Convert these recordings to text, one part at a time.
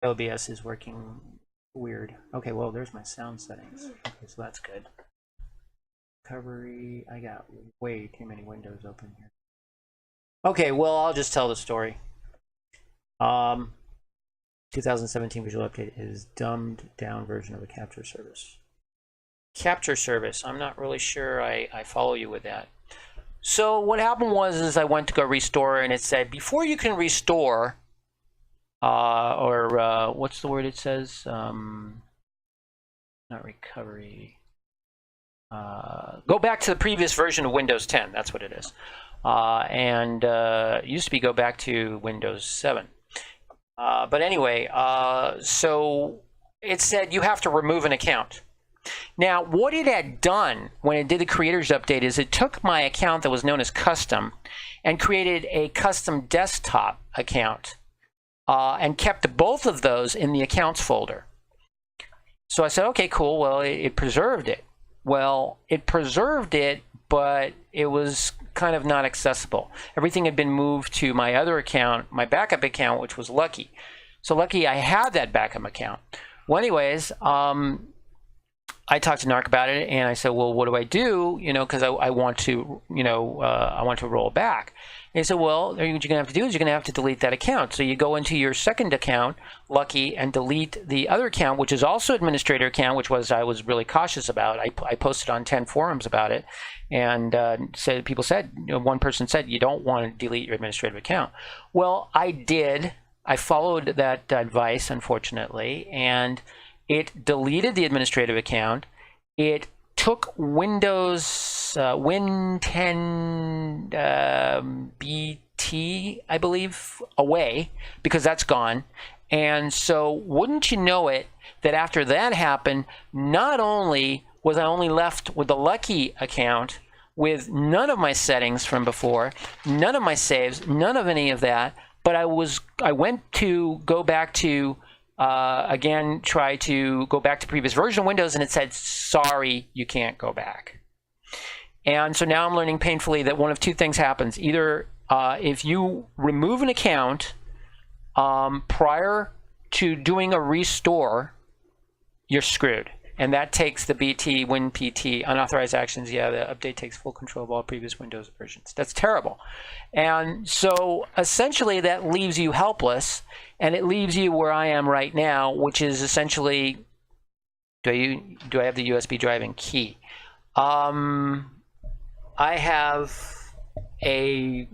OBS is working weird. Okay, well, there's my sound settings. Okay, so that's good. Recovery. I got way too many windows open here. Okay, well, I'll just tell the story. 2017 Visual Update is dumbed down version of a capture service. Capture service. I'm not really sure I follow you with that. So what happened was I went to go restore, and it said before you can restore, what's the word it says? Not recovery. Go back to the previous version of Windows 10. That's what it is. It used to be go back to Windows 7. But anyway, so it said you have to remove an account. Now, what it had done when it did the creators update is it took my account that was known as custom and created a custom desktop account and kept both of those in the accounts folder. So I said, okay, cool. Well, it preserved it. Well, it preserved it, but it was kind of not accessible. Everything had been moved to my other account, my backup account, which was Lucky. So lucky I had that backup account. Well, anyways, I talked to Narc about it, and I said, well, what do I do? You know, because I want to, I want to roll back. And he said, well, what you're going to have to do is you're going to have to delete that account. So you go into your second account, Lucky, and delete the other account, which is also administrator account, which I was really cautious about. I posted on 10 forums about it, and people said, one person said, you don't want to delete your administrative account. Well, I did. I followed that advice, unfortunately, and it deleted the administrative account. It took Windows Win 10 BT, I believe, away because that's gone. And so wouldn't you know it that after that happened, not only was I only left with the Lucky account with none of my settings from before, none of my saves, none of any of that, but I went to go back to again, try to go back to previous version of Windows, and it said, sorry, you can't go back. And so now I'm learning painfully that one of two things happens. Either if you remove an account prior to doing a restore, you're screwed. And that takes the BT, WinPT, unauthorized actions. Yeah, the update takes full control of all previous Windows versions. That's terrible. And so essentially that leaves you helpless, and it leaves you where I am right now, which is essentially, do I have the USB drive and key? I have a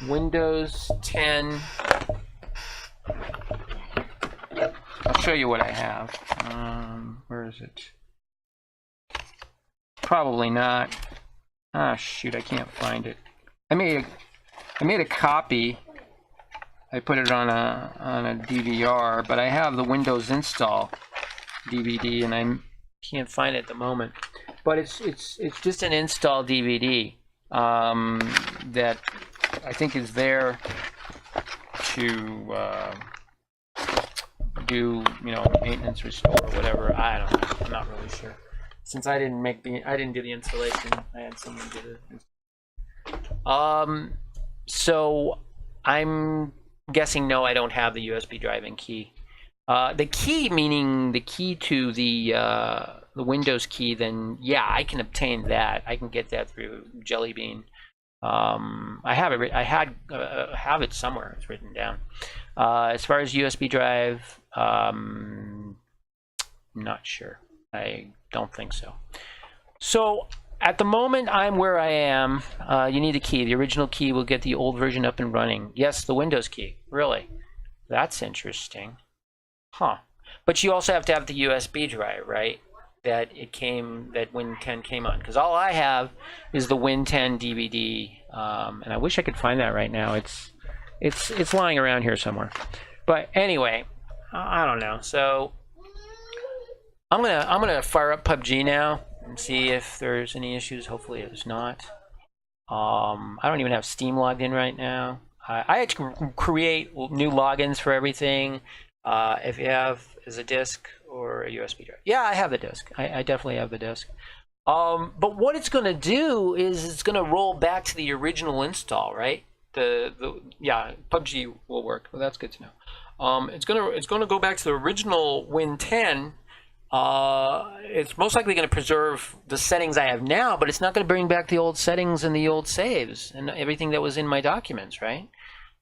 Windows 10. I'll show you what I have. Where is it? Probably not. Ah, shoot, I can't find it. I made a copy. I put it on a DVR, but I have the Windows install DVD, and I can't find it at the moment. But it's just an install DVD that I think is there to do maintenance, restore, whatever. I don't know. I'm not really sure. Since I didn't do the installation, I had someone do it. So I'm guessing no, I don't have the USB drive and key. The key, meaning the key to the Windows key, then yeah, I can obtain that. I can get that through Jelly Bean. I have it. I have it somewhere. It's written down. As far as USB drive, I'm not sure. I don't think so. So at the moment, I'm where I am. You need a key. The original key will get the old version up and running. Yes, the Windows key. Really? That's interesting. Huh. But you also have to have the USB drive, right? That Win 10 came on. Because all I have is the Win 10 DVD. And I wish I could find that right now. It's lying around here somewhere. But anyway, I don't know. So I'm gonna fire up PUBG now and see if there's any issues. Hopefully there's not. I don't even have Steam logged in right now. I had to create new logins for everything. If you have is a disk or a USB drive. Yeah, I have the disk. I definitely have the disk. But what it's going to do is it's going to roll back to the original install, right? Yeah, PUBG will work. Well, that's good to know. It's gonna go back to the original Win 10. It's most likely going to preserve the settings I have now, but it's not going to bring back the old settings and the old saves and everything that was in my documents, right?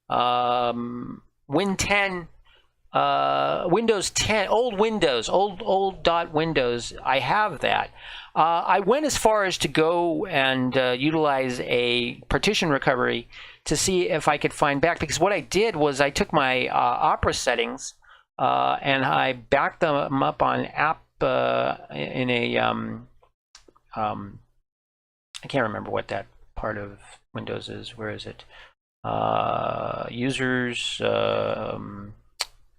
Win 10, Windows 10, old dot Windows, I have that. I went as far as to go and utilize a partition recovery to see if I could find back, because what I did was I took my Opera settings and I backed them up on app in a I can't remember what that part of Windows is. Where is it? Users,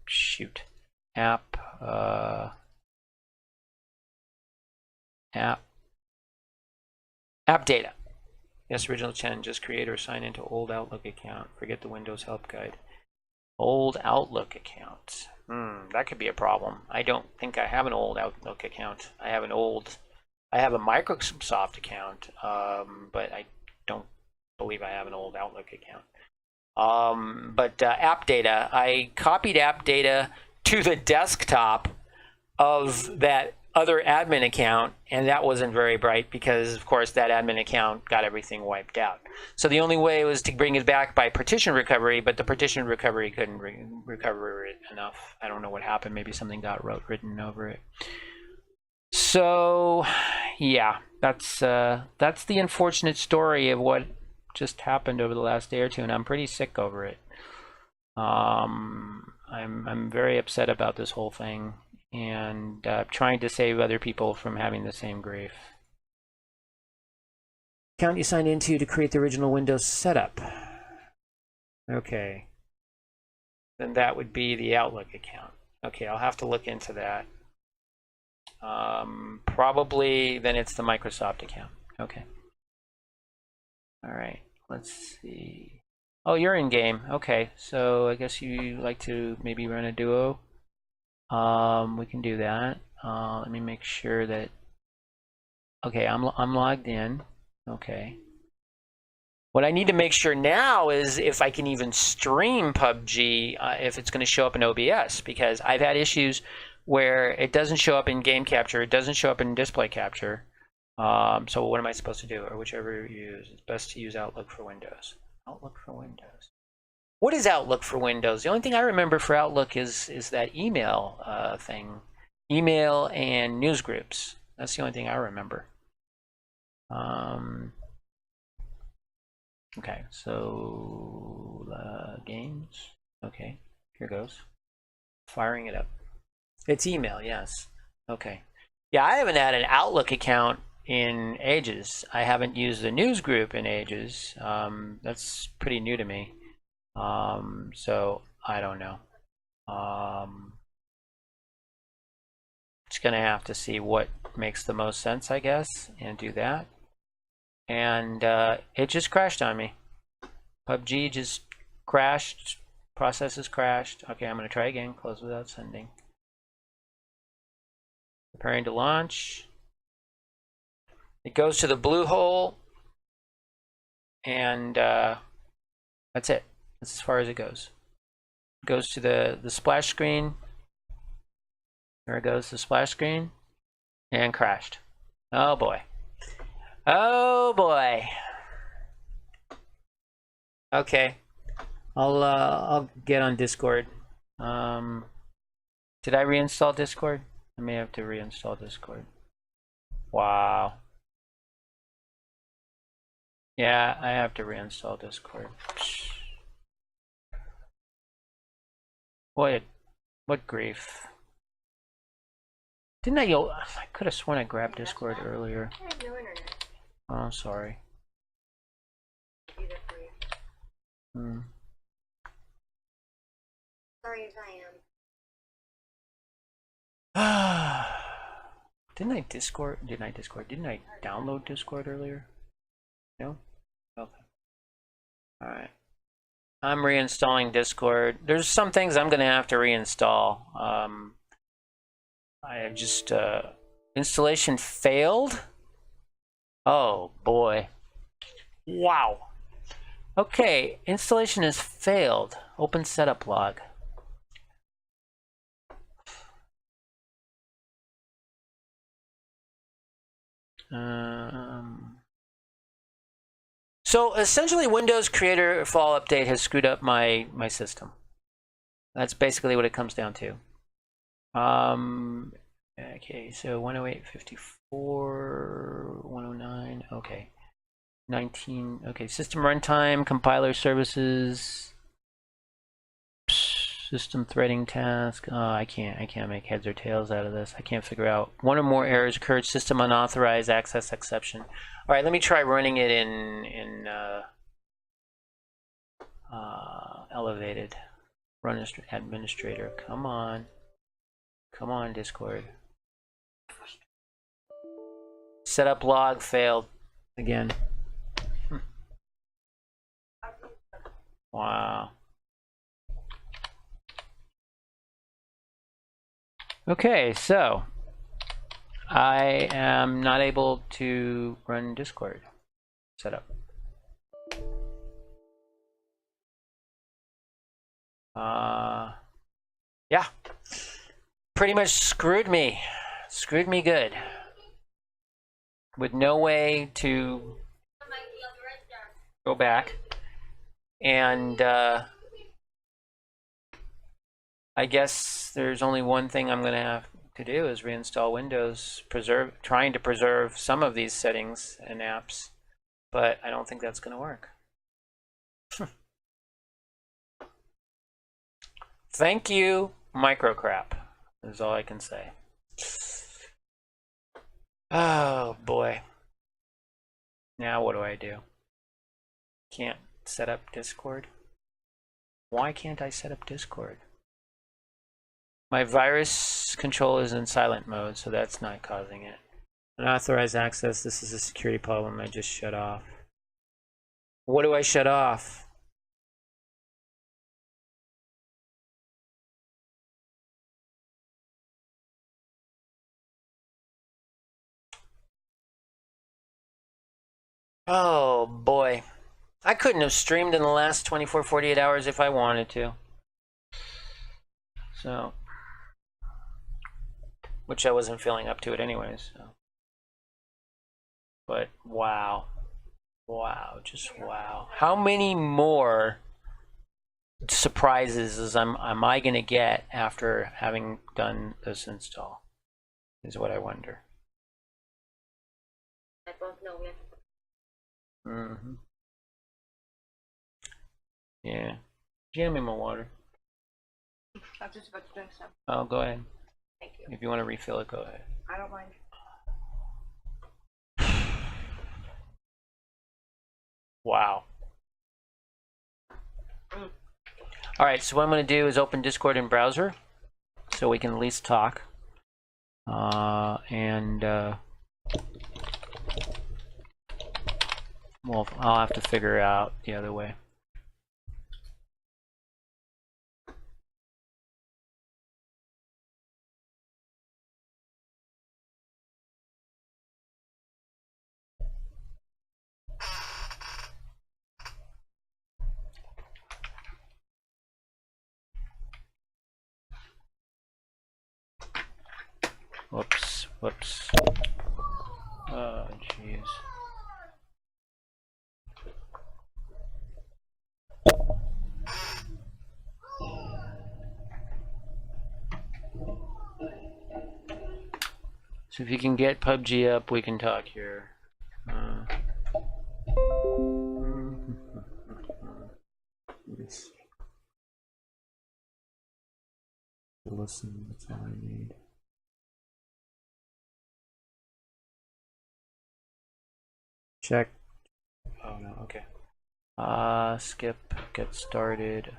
shoot, app data. Yes, original changes, create or sign into old Outlook account. Forget the Windows help guide. Old Outlook account. That could be a problem. I don't think I have an old Outlook account. I have a Microsoft account, but I don't believe I have an old Outlook account. But app data, I copied app data to the desktop of that other admin account, and that wasn't very bright because, of course, that admin account got everything wiped out. So the only way was to bring it back by partition recovery, but the partition recovery couldn't recover it enough. I don't know what happened. Maybe something got written over it. So, yeah, that's the unfortunate story of what just happened over the last day or two, and I'm pretty sick over it. I'm very upset about this whole thing, and trying to save other people from having the same grief. Account you signed into to create the original Windows setup. Okay. Then that would be the Outlook account. Okay, I'll have to look into that. Probably then it's the Microsoft account. Okay. All right, let's see. Oh, you're in game. Okay, so I guess you like to maybe run a duo. We can do that. Let me make sure that. Okay, I'm logged in. Okay. What I need to make sure now is if I can even stream PUBG, if it's going to show up in OBS, because I've had issues where it doesn't show up in game capture, it doesn't show up in display capture. So what am I supposed to do? Or whichever you use, it's best to use Outlook for Windows. Outlook for Windows. What is Outlook for Windows? The only thing I remember for Outlook is that email thing. Email and news groups. That's the only thing I remember. Okay, so games. Okay, here goes. Firing it up. It's email, yes. Okay. Yeah, I haven't had an Outlook account in ages. I haven't used the news group in ages. That's pretty new to me. So I don't know. Just gonna have to see what makes the most sense, I guess, and do that. And it just crashed on me. PUBG just crashed. Processes crashed. Okay, I'm gonna try again. Close without sending. Preparing to launch. It goes to the blue hole, and that's it. That's as far as it goes. It goes to the splash screen. There it goes, the splash screen, and crashed. Oh boy. Oh boy. Okay. I'll get on Discord. Did I reinstall Discord? I may have to reinstall Discord. Wow. Yeah, I have to reinstall Discord. What grief. Didn't I? I could have sworn I grabbed Discord earlier. I have no internet. Oh, sorry. Do that for you. Sorry as I am. Didn't I download Discord earlier? No? Okay. Alright. I'm reinstalling Discord. There's some things I'm gonna have to reinstall. I have just installation failed. Oh boy. Wow. Okay, installation has failed. Open setup log. So essentially, Windows Creator Fall Update has screwed up my system. That's basically what it comes down to. Okay, so 108.54, 109, okay. 19, okay, system runtime, compiler services, system threading task. I can't make heads or tails out of this. I can't figure out. One or more errors occurred, system unauthorized access exception. All right, let me try running it in elevated. Run as administrator. Come on. Come on, Discord. Setup log failed again. Wow. Okay, so I am not able to run Discord setup. Yeah, pretty much screwed me good, with no way to go back. And I guess there's only one thing I'm going to have to do is reinstall Windows, trying to preserve some of these settings and apps, but I don't think that's going to work. Thank you, microcrap, is all I can say. Oh boy. Now what do I do? Can't set up Discord? Why can't I set up Discord? My virus control is in silent mode, so that's not causing it. Unauthorized access, this is a security problem I just shut off. What do I shut off? Oh boy. I couldn't have streamed in the last 24, 48 hours if I wanted to. So, which I wasn't feeling up to it anyways. So. But wow. Wow, just wow. How many more surprises am I going to get after having done this install? Is what I wonder. I don't know yet. Mm-hmm. Yeah. Give me my water. I'm just about to drink some. Oh, go ahead. Thank you. If you want to refill it, go ahead. I don't mind. Wow. All right, so what I'm going to do is open Discord in browser so we can at least talk. Well, I'll have to figure out the other way. Whoops, whoops. Oh, jeez. So if you can get PUBG up, we can talk here. Listen, that's all I need. Check. Oh no, okay. Skip, get started.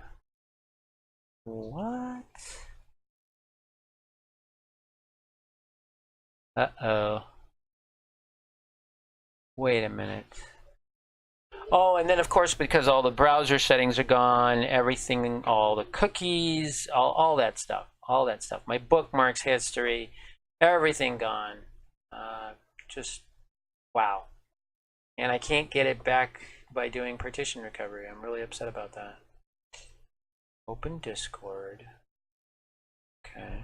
What? Uh-oh. Wait a minute. Oh, and then of course, because all the browser settings are gone, everything, all the cookies, all that stuff, my bookmarks history, everything gone. Just, wow. And I can't get it back by doing partition recovery. I'm really upset about that. Open Discord. Okay.